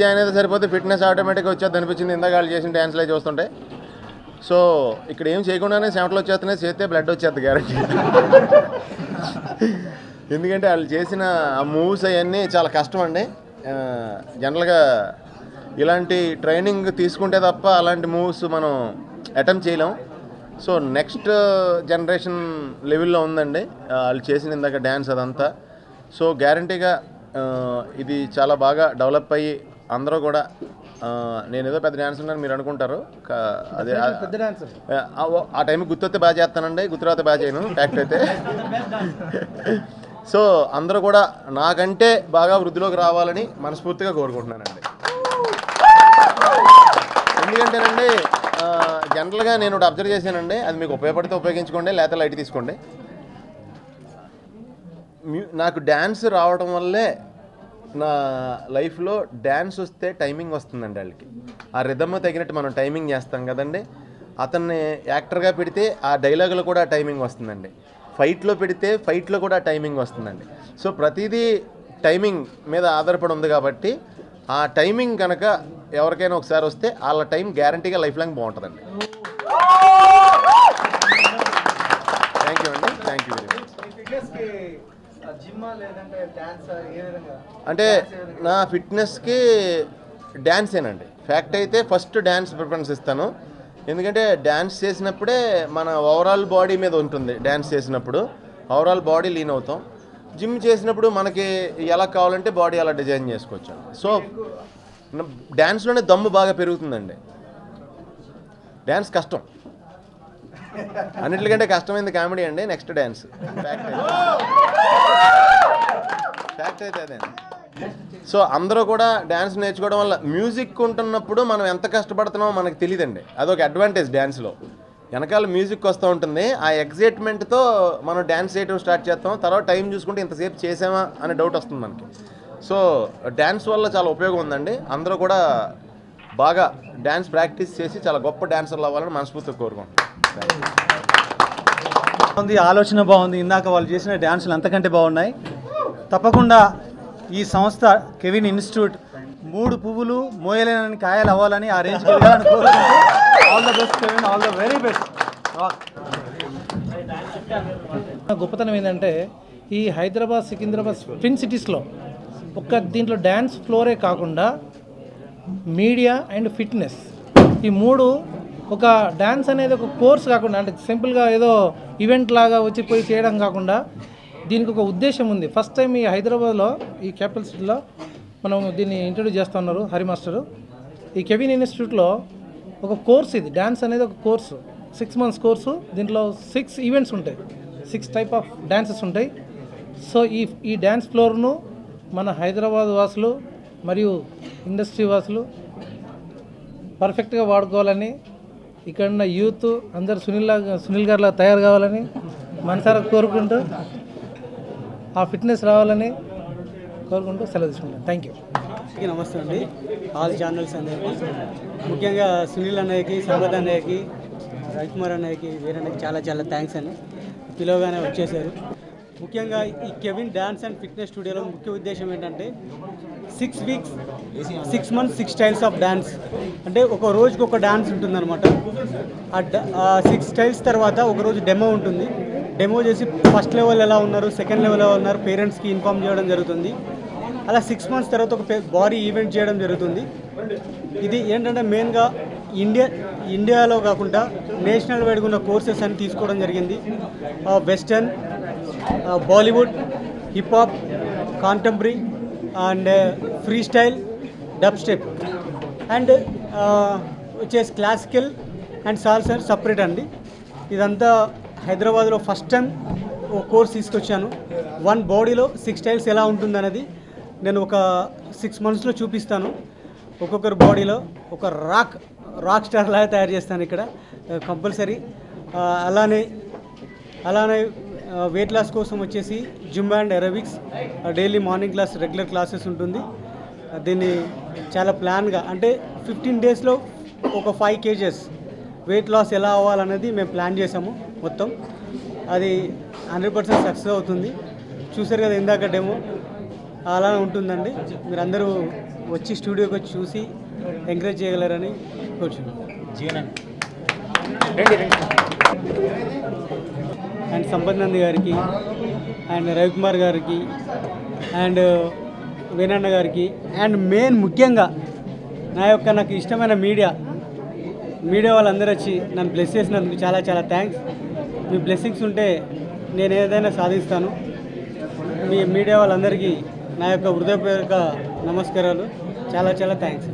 Join అయితే సరిపోతే fitness ఆటోమేటిక్గా వచ్చేది అనిపించింది ఇందాక వాళ్ళు చేసిన డ్యాన్స్లో చూస్తుంటే. సో ఇక్కడ ఏం చేయకుండానే చెమటలు వచ్చేస్తున్నాయి, చేస్తే బ్లడ్ వచ్చేది గ్యారెంటీ. ఎందుకంటే వాళ్ళు చేసిన ఆ మూవ్స్ అవన్నీ చాలా కష్టం అండి. జనరల్గా ఇలాంటి ట్రైనింగ్ తీసుకుంటే తప్ప అలాంటి మూవ్స్ మనం అటెంప్ట్ చేయలేం. సో నెక్స్ట్ జనరేషన్ లెవెల్లో ఉందండి వాళ్ళు చేసిన ఇందాక డ్యాన్స్ అదంతా. సో గ్యారంటీగా ఇది చాలా బాగా డెవలప్ అయ్యి అందరూ కూడా నేను ఏదో పెద్ద డ్యాన్స్ ఉన్నాను మీరు అనుకుంటారు, అదే ఆ టైంకి గుర్తొస్తే బాగా చేస్తానండి, గుర్తురాతే బాగా చేయను ఫ్యాక్ట్ అయితే. సో అందరూ కూడా నాకంటే బాగా వృద్ధిలోకి రావాలని మనస్ఫూర్తిగా కోరుకుంటున్నానండి. ఎందుకంటేనండి జనరల్గా నేను ఒకటి అబ్జర్వ్ చేశానండి, అది మీకు ఉపయోగపడితే ఉపయోగించుకోండి, లేకపోతే లైట్ తీసుకోండి. నాకు డ్యాన్స్ రావడం వల్లే నా లైఫ్లో డ్యాన్స్ వస్తే టైమింగ్ వస్తుందండి వాళ్ళకి. ఆ రిథమ్ తగినట్టు మనం టైమింగ్ చేస్తాం కదండి. అతన్ని యాక్టర్గా పెడితే ఆ డైలాగులో కూడా టైమింగ్ వస్తుందండి, ఫైట్లో పెడితే ఫైట్లో కూడా టైమింగ్ వస్తుందండి. సో ప్రతిదీ టైమింగ్ మీద ఆధారపడి ఉంది కాబట్టి ఆ టైమింగ్ కనుక ఎవరికైనా ఒకసారి వస్తే వాళ్ళ టైం గ్యారంటీగా లైఫ్ లాంగ్ బాగుంటుందండి. థ్యాంక్ యూ అండి, థ్యాంక్ యూ వెరీ మచ్. అంటే నా ఫిట్నెస్కి డ్యాన్సేనండి ఫ్యాక్ట్ అయితే. ఫస్ట్ డ్యాన్స్ ప్రిఫరెన్స్ ఇస్తాను, ఎందుకంటే డ్యాన్స్ చేసినప్పుడే మన ఓవరాల్ బాడీ మీద ఉంటుంది. డ్యాన్స్ చేసినప్పుడు ఓవరాల్ బాడీ లీన్ అవుతాం. జిమ్ చేసినప్పుడు మనకి ఎలా కావాలంటే బాడీ అలా డిజైన్ చేసుకోవచ్చు. సో డ్యాన్స్లోనే దమ్ము బాగా పెరుగుతుందండి. డ్యాన్స్ కష్టం, అన్నిటికంటే కష్టమైంది కామెడీ అండి, నెక్స్ట్ డ్యాన్స్. ఫ్యాక్ట్ అయితే అదే. సో అందరూ కూడా డ్యాన్స్ నేర్చుకోవడం వల్ల మ్యూజిక్ ఉంటున్నప్పుడు మనం ఎంత కష్టపడుతున్నామో మనకు తెలియదండి. అదొక అడ్వాంటేజ్ డ్యాన్స్లో. వెనకాల మ్యూజిక్ వస్తూ ఉంటుంది, ఆ ఎగ్జైట్మెంట్తో మనం డ్యాన్స్ చేయడం స్టార్ట్ చేస్తాం. తర్వాత టైం చూసుకుంటే ఇంతసేపు చేసామా అనే డౌట్ వస్తుంది మనకి. సో డ్యాన్స్ వల్ల చాలా ఉపయోగం ఉందండి. అందరూ కూడా బాగా డ్యాన్స్ ప్రాక్టీస్ చేసి చాలా గొప్ప డాన్సర్లు అవ్వాలని మనస్ఫూర్తిగా కోరుకుంటున్నాం. ఆలోచన బాగుంది. ఇందాక వాళ్ళు చేసిన డ్యాన్సులు అంతకంటే బాగున్నాయి. తప్పకుండా ఈ సంస్థ కెవిన్ ఇన్స్టిట్యూట్ 3 పువ్వులు మోయలేనని కాయలు అవ్వాలని ఆ రేంజ్కి వెళ్ళాలని కోరుకుంటూ all the best Kevin, all the very best. గొప్పతనం ఏంటంటే ఈ హైదరాబాద్, సికింద్రాబాద్ ట్విన్ సిటీస్లో దీంట్లో డ్యాన్స్ ఫ్లోరే కాకుండా మీడియా అండ్ ఫిట్నెస్ ఈ 3 ఒక డ్యాన్స్ అనేది ఒక కోర్స్ కాకుండా, అంటే సింపుల్గా ఏదో ఈవెంట్ లాగా వచ్చిపోయి చేయడం కాకుండా దీనికి ఒక ఉద్దేశం ఉంది. ఫస్ట్ టైం ఈ హైదరాబాద్లో ఈ క్యాపిటల్ సిటీలో మనం దీన్ని ఇంట్రొడ్యూస్ చేస్తూ ఉన్నారు హరి మాస్టరు. ఈ కెవిన్ ఇన్స్టిట్యూట్లో ఒక కోర్స్, ఇది డ్యాన్స్ అనేది ఒక కోర్సు, 6 months కోర్సు. దీంట్లో 6 ఈవెంట్స్ ఉంటాయి, 6 టైప్ ఆఫ్ డ్యాన్సెస్ ఉంటాయి. సో ఈ డ్యాన్స్ ఫ్లోర్ను మన హైదరాబాద్ వాసులు మరియు ఇండస్ట్రీ వాసులు పర్ఫెక్ట్గా వాడుకోవాలని, ఇక్కడ ఉన్న యూత్ అందరు సునీల్ గారిలా తయారు కావాలని మనసారా కోరుకుంటూ, ఆ ఫిట్నెస్ రావాలని కోరుకుంటూ సెలవు తీసుకుంటాను. Thank you. నమస్తే అండి ఆల్ ఛానల్స్ అందరికీ, ముఖ్యంగా సునీల్ అన్నయ్యకి, సంపత్ అన్నయ్యకి, రవికుమార్ అన్నయ్యకి, వీరన్నయ్యకి చాలా చాలా థ్యాంక్స్ అండి. పిలవగానే వచ్చేసారు. ముఖ్యంగా ఈ కెవిన్ డ్యాన్స్ అండ్ ఫిట్నెస్ స్టూడియోలో ముఖ్య ఉద్దేశం ఏంటంటే 6 weeks 6 months 6 styles of dance. అంటే ఒక రోజుకి ఒక డ్యాన్స్ ఉంటుందన్నమాట. ఆ 6 స్టైల్స్ తర్వాత ఒకరోజు డెమో ఉంటుంది. డెమో చేసి ఫస్ట్ లెవెల్ ఎలా ఉన్నారు, సెకండ్ లెవెల్ ఎలా ఉన్నారు పేరెంట్స్కి ఇన్ఫామ్ చేయడం జరుగుతుంది. అలా 6 మంత్స్ తర్వాత ఒక భారీ ఈవెంట్ చేయడం జరుగుతుంది. ఇది ఏంటంటే మెయిన్గా ఇండియాలో కాకుండా నేషనల్ వైడ్గా ఉన్న కోర్సెస్ అని తీసుకోవడం జరిగింది. Western, Bollywood, hip-hop, contemporary and free style, dub step and వచ్చేసి క్లాసికల్ అండ్ సాల్సా సపరేట్ అండి. ఇదంతా హైదరాబాద్లో ఫస్ట్ టైం ఒక కోర్స్ తీసుకొచ్చాను. వన్ బాడీలో 6 స్టైల్స్ ఎలా ఉంటుందనేది నేను ఒక 6 మంత్స్లో చూపిస్తాను. ఒక్కొక్కరి బాడీలో ఒక రాక్ స్టార్ లాగా తయారు చేస్తాను ఇక్కడ కంపల్సరీ. అలానే వెయిట్ లాస్ కోసం వచ్చేసి gym and aerobics daily morning class regular classes ఉంటుంది. దీన్ని చాలా ప్లాన్గా అంటే 15 డేస్లో ఒక 5 kgs వెయిట్ లాస్ ఎలా అవ్వాలనేది మేము ప్లాన్ చేసాము మొత్తం. అది 100% సక్సెస్ అవుతుంది. చూసారు కదా ఇందాక డెమో, అలా ఉంటుందండి. మీరు అందరూ వచ్చి స్టూడియోకి వచ్చి చూసి ఎంకరేజ్ చేయగలరని కోరుచున్నాను. అండ్ సంపత్ నంది గారికి అండ్ రవికుమార్ గారికి అండ్ వేణన్న గారికి అండ్ మెయిన్ ముఖ్యంగా నాకు ఇష్టమైన మీడియా వాళ్ళందరూ వచ్చి నన్ను బ్లెస్ చేసినందుకు చాలా చాలా థ్యాంక్స్. మీ బ్లెస్సింగ్స్ ఉంటే నేను ఏదైనా సాధిస్తాను. మీ మీడియా వాళ్ళందరికీ నా యొక్క హృదయపూర్వక నమస్కారాలు. చాలా చాలా థ్యాంక్స్.